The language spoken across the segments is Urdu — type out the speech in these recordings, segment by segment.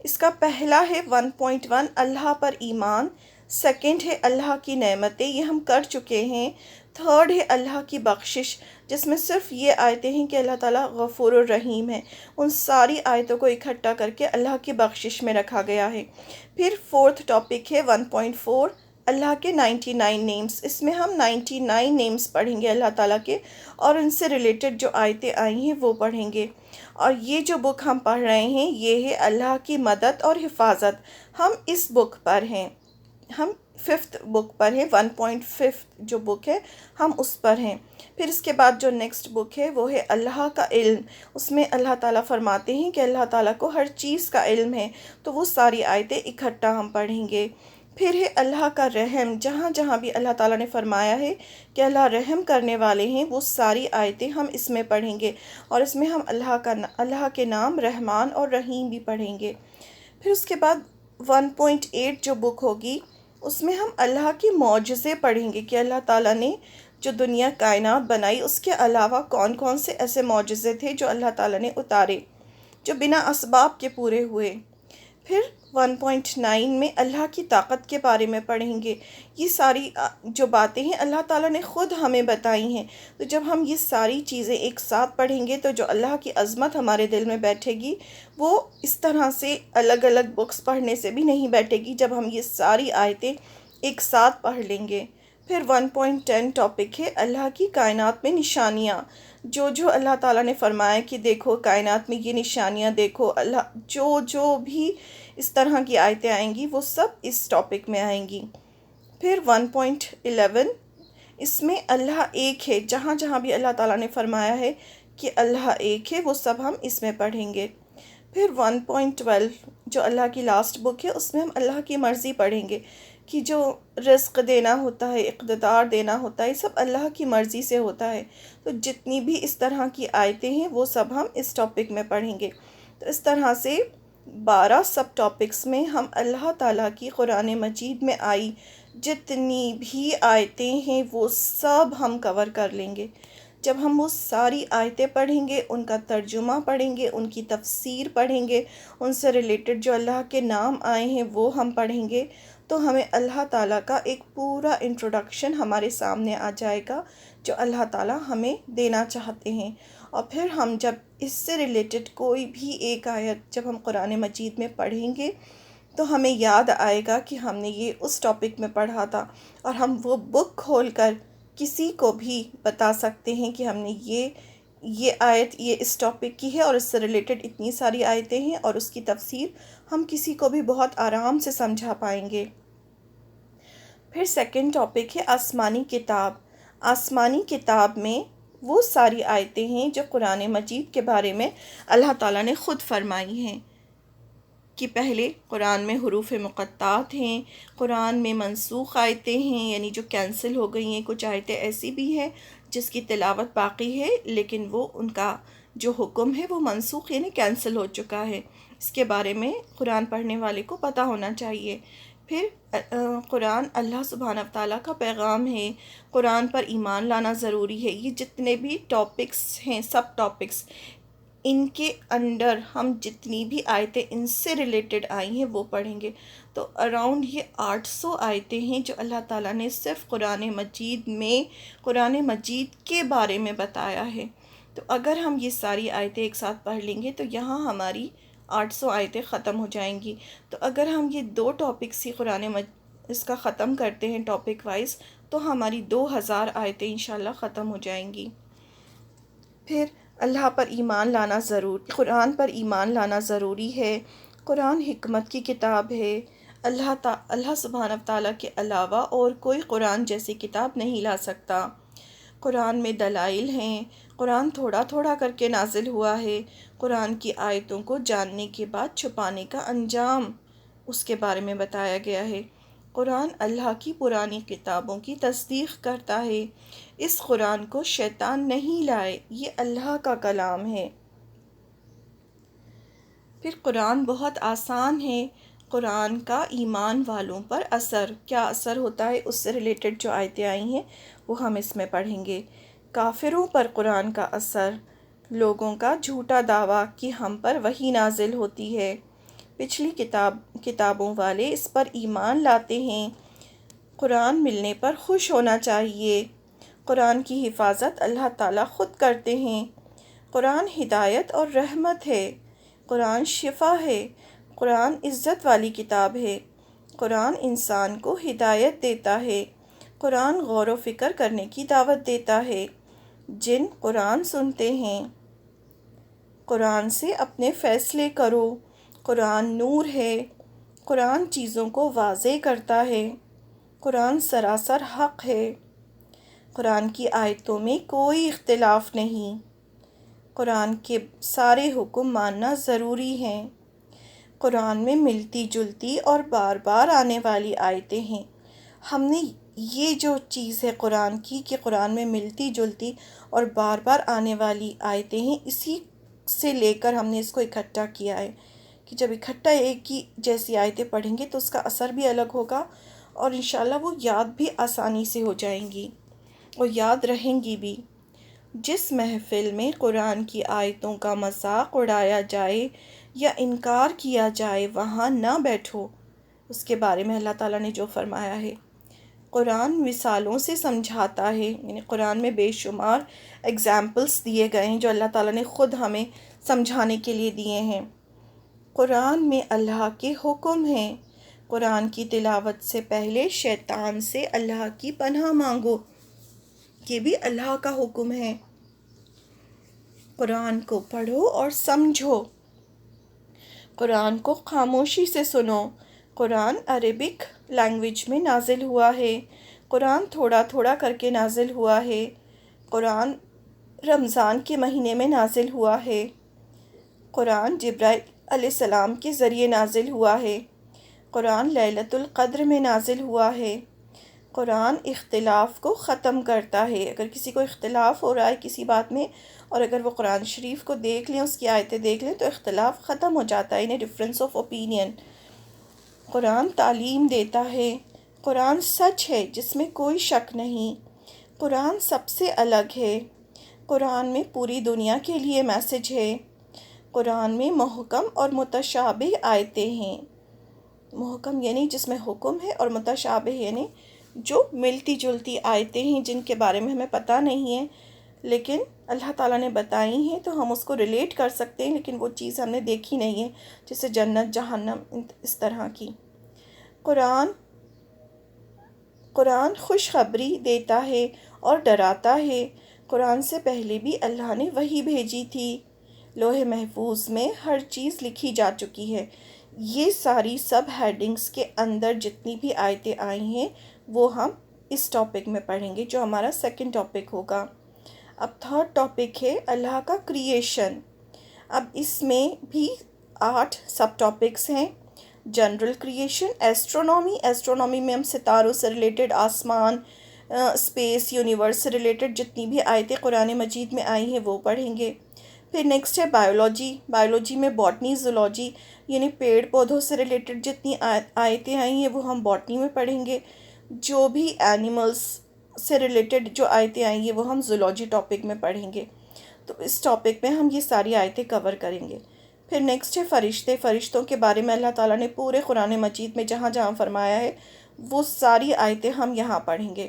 اس کا پہلا ہے 1.1 اللہ پر ایمان، سیکنڈ ہے اللہ کی نعمتیں، یہ ہم کر چکے ہیں، تھرڈ ہے اللہ کی بخشش، جس میں صرف یہ آیتیں ہیں کہ اللہ تعالیٰ غفور الرحیم ہے، ان ساری آیتوں کو اکٹھا کر کے اللہ کی بخشش میں رکھا گیا ہے۔ پھر فورتھ ٹاپک ہے 1.4 اللہ کے 99 نیمز، اس میں ہم 99 نیمز پڑھیں گے اللہ تعالیٰ کے، اور ان سے ریلیٹڈ جو آیتیں آئی ہیں وہ پڑھیں گے۔ اور یہ جو بک ہم پڑھ رہے ہیں یہ ہے اللہ کی مدد اور حفاظت، ہم اس بک پر ہیں، ہم 5th بک پر ہیں، 1.5 جو بک ہے ہم اس پر ہیں۔ پھر اس کے بعد جو نیکسٹ بک ہے وہ ہے اللہ کا علم، اس میں اللہ تعالیٰ فرماتے ہیں کہ اللہ تعالیٰ کو ہر چیز کا علم ہے، تو وہ ساری آیتیں اکٹھا ہم پڑھیں گے۔ پھر ہے اللہ کا رحم، جہاں جہاں بھی اللہ تعالیٰ نے فرمایا ہے کہ اللہ رحم کرنے والے ہیں، وہ ساری آیتیں ہم اس میں پڑھیں گے، اور اس میں ہم اللہ کے نام رحمان اور رحیم بھی پڑھیں گے۔ پھر اس کے بعد 1.8 جو بک ہوگی اس میں ہم اللہ کی معجزے پڑھیں گے کہ اللہ تعالیٰ نے جو دنیا کائنات بنائی اس کے علاوہ کون کون سے ایسے معجزے تھے جو اللہ تعالیٰ نے اتارے، جو بنا اسباب کے پورے ہوئے۔ پھر 1.9 میں اللہ کی طاقت کے بارے میں پڑھیں گے، یہ ساری جو باتیں ہیں اللہ تعالیٰ نے خود ہمیں بتائی ہیں، تو جب ہم یہ ساری چیزیں ایک ساتھ پڑھیں گے تو جو اللہ کی عظمت ہمارے دل میں بیٹھے گی وہ اس طرح سے الگ الگ بکس پڑھنے سے بھی نہیں بیٹھے گی، جب ہم یہ ساری آیتیں ایک ساتھ پڑھ لیں گے۔ پھر 1.10 ٹاپک ہے اللہ کی کائنات میں نشانیاں، جو اللہ تعالیٰ نے فرمایا کہ دیکھو کائنات میں یہ نشانیاں دیکھو، اللہ جو بھی اس طرح کی آیتیں آئیں گی وہ سب اس ٹاپک میں آئیں گی۔ پھر 1.11 اس میں اللہ ایک ہے، جہاں جہاں بھی اللہ تعالیٰ نے فرمایا ہے کہ اللہ ایک ہے وہ سب ہم اس میں پڑھیں گے۔ پھر 1.12 جو اللہ کی لاسٹ بک ہے اس میں ہم اللہ کی مرضی پڑھیں گے کہ جو رزق دینا ہوتا ہے، اقتدار دینا ہوتا ہے، یہ سب اللہ کی مرضی سے ہوتا ہے، تو جتنی بھی اس طرح کی آیتیں ہیں وہ سب ہم اس ٹاپک میں پڑھیں گے۔ تو اس طرح سے 12 سب ٹاپکس میں ہم اللہ تعالیٰ کی قرآن مجید میں آئی جتنی بھی آیتیں ہیں وہ سب ہم کور کر لیں گے۔ جب ہم وہ ساری آیتیں پڑھیں گے، ان کا ترجمہ پڑھیں گے، ان کی تفسیر پڑھیں گے، ان سے ریلیٹڈ جو اللہ کے نام آئے ہیں وہ ہم پڑھیں گے، تو ہمیں اللہ تعالیٰ کا ایک پورا انٹروڈکشن ہمارے سامنے آ جائے گا جو اللہ تعالیٰ ہمیں دینا چاہتے ہیں۔ اور پھر ہم جب اس سے ریلیٹڈ کوئی بھی ایک آیت جب ہم قرآن مجید میں پڑھیں گے تو ہمیں یاد آئے گا کہ ہم نے یہ اس ٹاپک میں پڑھا تھا، اور ہم وہ بک کھول کر کسی کو بھی بتا سکتے ہیں کہ ہم نے یہ آیت یہ اس ٹاپک کی ہے، اور اس سے ریلیٹڈ اتنی ساری آیتیں ہیں، اور اس کی تفسیر ہم کسی کو بھی بہت آرام سے سمجھا پائیں گے۔ پھر سیکنڈ ٹاپک ہے آسمانی کتاب۔ آسمانی کتاب میں وہ ساری آیتیں ہیں جو قرآن مجید کے بارے میں اللہ تعالیٰ نے خود فرمائی ہیں کہ پہلے قرآن میں حروف مقطعات ہیں، قرآن میں منسوخ آیتیں ہیں یعنی جو کینسل ہو گئی ہیں، کچھ آیتیں ایسی بھی ہیں جس کی تلاوت باقی ہے لیکن وہ ان کا جو حکم ہے وہ منسوخ یعنی کینسل ہو چکا ہے، اس کے بارے میں قرآن پڑھنے والے کو پتہ ہونا چاہیے۔ پھر قرآن اللہ سبحانہ تعالیٰ کا پیغام ہے، قرآن پر ایمان لانا ضروری ہے۔ یہ جتنے بھی ٹاپکس ہیں سب ٹاپکس، ان کے انڈر ہم جتنی بھی آیتیں ان سے ریلیٹڈ آئی ہیں وہ پڑھیں گے، تو اراؤنڈ یہ 800 آیتیں ہیں جو اللہ تعالیٰ نے صرف قرآن مجید میں قرآن مجید کے بارے میں بتایا ہے۔ تو اگر ہم یہ ساری آیتیں ایک ساتھ پڑھ لیں گے تو یہاں ہماری 800 آیتیں ختم ہو جائیں گی۔ تو اگر ہم یہ 2 ٹاپکس ہی اس کا ختم کرتے ہیں ٹاپک وائز تو ہماری 2000 آیتیں انشاءاللہ ختم ہو جائیں گی۔ پھر اللہ پر ایمان لانا قرآن پر ایمان لانا ضروری ہے۔ قرآن حکمت کی کتاب ہے، اللہ سبحانہ تعالیٰ کے علاوہ اور کوئی قرآن جیسی کتاب نہیں لا سکتا۔ قرآن میں دلائل ہیں، قرآن تھوڑا تھوڑا کر کے نازل ہوا ہے، قرآن کی آیتوں کو جاننے کے بعد چھپانے کا انجام اس کے بارے میں بتایا گیا ہے۔ قرآن اللہ کی پرانی کتابوں کی تصدیق کرتا ہے، اس قرآن کو شیطان نہیں لائے، یہ اللہ کا کلام ہے۔ پھر قرآن بہت آسان ہے، قرآن کا ایمان والوں پر اثر کیا اثر ہوتا ہے اس سے ریلیٹڈ جو آیتیں آئی ہیں وہ ہم اس میں پڑھیں گے۔ کافروں پر قرآن کا اثر، لوگوں کا جھوٹا دعویٰ کہ ہم پر وحی نازل ہوتی ہے، پچھلی کتابوں والے اس پر ایمان لاتے ہیں۔ قرآن ملنے پر خوش ہونا چاہیے۔ قرآن کی حفاظت اللہ تعالیٰ خود کرتے ہیں۔ قرآن ہدایت اور رحمت ہے۔ قرآن شفا ہے۔ قرآن عزت والی کتاب ہے۔ قرآن انسان کو ہدایت دیتا ہے۔ قرآن غور و فکر کرنے کی دعوت دیتا ہے۔ جن قرآن سنتے ہیں، قرآن سے اپنے فیصلے کرو۔ قرآن نور ہے۔ قرآن چیزوں کو واضح کرتا ہے۔ قرآن سراسر حق ہے۔ قرآن کی آیتوں میں کوئی اختلاف نہیں۔ قرآن کے سارے حکم ماننا ضروری ہیں۔ قرآن میں ملتی جلتی اور بار بار آنے والی آیتیں ہیں۔ ہم نے یہ جو چیز ہے قرآن کی کہ قرآن میں ملتی جلتی اور بار بار آنے والی آیتیں ہیں، اسی سے لے کر ہم نے اس کو اکٹھا کیا ہے کہ جب اکٹھا ایک ہی جیسی آیتیں پڑھیں گے تو اس کا اثر بھی الگ ہوگا اور انشاءاللہ وہ یاد بھی آسانی سے ہو جائیں گی اور یاد رہیں گی بھی۔ جس محفل میں قرآن کی آیتوں کا مذاق اڑایا جائے یا انکار کیا جائے وہاں نہ بیٹھو۔ اس کے بارے میں اللہ تعالیٰ نے جو فرمایا ہے، قرآن مثالوں سے سمجھاتا ہے، یعنی قرآن میں بے شمار اگزامپلس دیے گئے ہیں جو اللہ تعالیٰ نے خود ہمیں سمجھانے کے لیے دیے ہیں۔ قرآن میں اللہ کے حکم ہیں۔ قرآن کی تلاوت سے پہلے شیطان سے اللہ کی پناہ مانگو، یہ بھی اللہ کا حکم ہے۔ قرآن کو پڑھو اور سمجھو۔ قرآن کو خاموشی سے سنو۔ قرآن عربک لینگویج میں نازل ہوا ہے۔ قرآن تھوڑا تھوڑا کر کے نازل ہوا ہے۔ قرآن رمضان کے مہینے میں نازل ہوا ہے۔ قرآن جبرائیل علیہ السلام کے ذریعے نازل ہوا ہے۔ قرآن لیلۃ القدر میں نازل ہوا ہے۔ قرآن اختلاف کو ختم کرتا ہے۔ اگر کسی کو اختلاف ہو رہا ہے کسی بات میں اور اگر وہ قرآن شریف کو دیکھ لیں، اس کی آیتیں دیکھ لیں تو اختلاف ختم ہو جاتا ہے، ڈفرینس آف اوپینین۔ قرآن تعلیم دیتا ہے۔ قرآن سچ ہے جس میں کوئی شک نہیں۔ قرآن سب سے الگ ہے۔ قرآن میں پوری دنیا کے لیے میسج ہے۔ قرآن میں محکم اور متشابہ آیتیں ہیں۔ محکم یعنی جس میں حکم ہے اور متشابہ یعنی جو ملتی جلتی آیتیں ہیں جن کے بارے میں ہمیں پتہ نہیں ہے لیکن اللہ تعالیٰ نے بتائی ہیں تو ہم اس کو ریلیٹ کر سکتے ہیں، لیکن وہ چیز ہم نے دیکھی نہیں ہے، جیسے جنت جہنم اس طرح کی۔ قرآن خوشخبری دیتا ہے اور ڈراتا ہے۔ قرآن سے پہلے بھی اللہ نے وحی بھیجی تھی۔ لوح محفوظ میں ہر چیز لکھی جا چکی ہے۔ یہ ساری سب ہیڈنگز کے اندر جتنی بھی آیتیں آئی ہیں وہ ہم اس ٹاپک میں پڑھیں گے جو ہمارا سیکنڈ ٹاپک ہوگا۔ اب تھرڈ ٹاپک ہے اللہ کا کریشن۔ اب اس میں بھی 8 سب ٹاپکس ہیں۔ جنرل کریشن، ایسٹرونومی میں ہم ستاروں سے ریلیٹڈ، آسمان، اسپیس، یونیورس سے ریلیٹڈ جتنی بھی آیتیں قرآن مجید میں آئی ہیں وہ پڑھیں گے۔ پھر نیکسٹ ہے بایولوجی میں باٹنی، زولوجی یعنی پیڑ پودوں سے ریلیٹڈ جتنی آیتیں آئی ہیں وہ ہم باٹنی میں پڑھیں گے۔ جو بھی اینیملز سے ریلیٹڈ جو آیتیں آئی ہیں وہ ہم زولوجی ٹاپک میں پڑھیں گے۔ تو اس ٹاپک میں ہم یہ ساری آیتیں کور کریں گے۔ پھر نیکسٹ ہے فرشتوں کے بارے میں اللہ تعالیٰ نے پورے قرآن مجید میں جہاں جہاں فرمایا ہے وہ ساری آیتیں ہم یہاں پڑھیں گے۔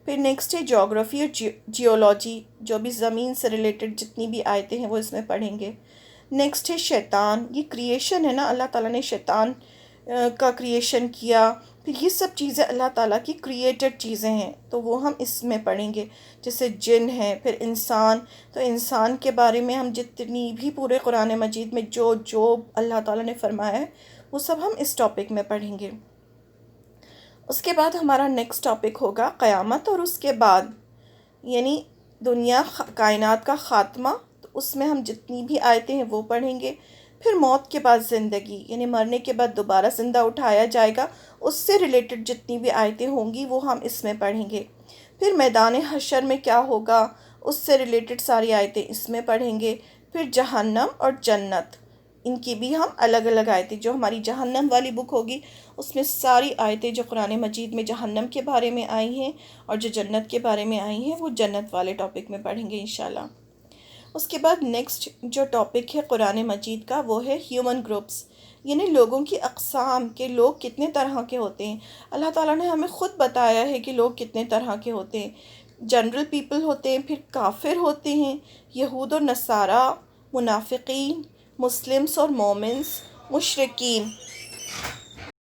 پھر نیکسٹ ہے جیوگرافی اور جیولوجی، جو بھی زمین سے ریلیٹڈ جتنی بھی آیتیں ہیں وہ اس میں پڑھیں گے۔ نیکسٹ ہے شیطان، یہ کریشن ہے نا، اللہ تعالیٰ نے شیطان کا کریشن کیا، پھر یہ سب چیزیں اللہ تعالیٰ کی کریٹڈ چیزیں ہیں تو وہ ہم اس میں پڑھیں گے۔ جیسے جن ہے، پھر انسان، تو انسان کے بارے میں ہم جتنی بھی پورے قرآن مجید میں جو اللہ تعالیٰ نے فرمایا ہے وہ سب ہم اس ٹاپک میں پڑھیں گے۔ اس کے بعد ہمارا نیکسٹ ٹاپک ہوگا قیامت اور اس کے بعد، یعنی دنیا کائنات کا خاتمہ، تو اس میں ہم جتنی بھی آیتیں ہیں وہ پڑھیں گے۔ پھر موت کے بعد زندگی، یعنی مرنے کے بعد دوبارہ زندہ اٹھایا جائے گا، اس سے ریلیٹڈ جتنی بھی آیتیں ہوں گی وہ ہم اس میں پڑھیں گے۔ پھر میدان حشر میں کیا ہوگا اس سے ریلیٹڈ ساری آیتیں اس میں پڑھیں گے۔ پھر جہنم اور جنت، ان کی بھی ہم الگ الگ آیتیں، جو ہماری جہنم والی بک ہوگی اس میں ساری آیتیں جو قرآن مجید میں جہنم کے بارے میں آئی ہیں اور جو جنت کے بارے میں آئی ہیں وہ جنت والے ٹاپک میں پڑھیں گے انشاءاللہ۔ اس کے بعد نیکسٹ جو ٹاپک ہے قرآن مجید کا وہ ہے ہیومن گروپس، یعنی لوگوں کی اقسام، کہ لوگ کتنے طرح کے ہوتے ہیں۔ اللہ تعالیٰ نے ہمیں خود بتایا ہے کہ لوگ کتنے طرح کے ہوتے ہیں۔ جنرل پیپل ہوتے ہیں، پھر کافر ہوتے ہیں، یہود و نصارہ، منافقین، مسلمس اور مومنس، مشرکین۔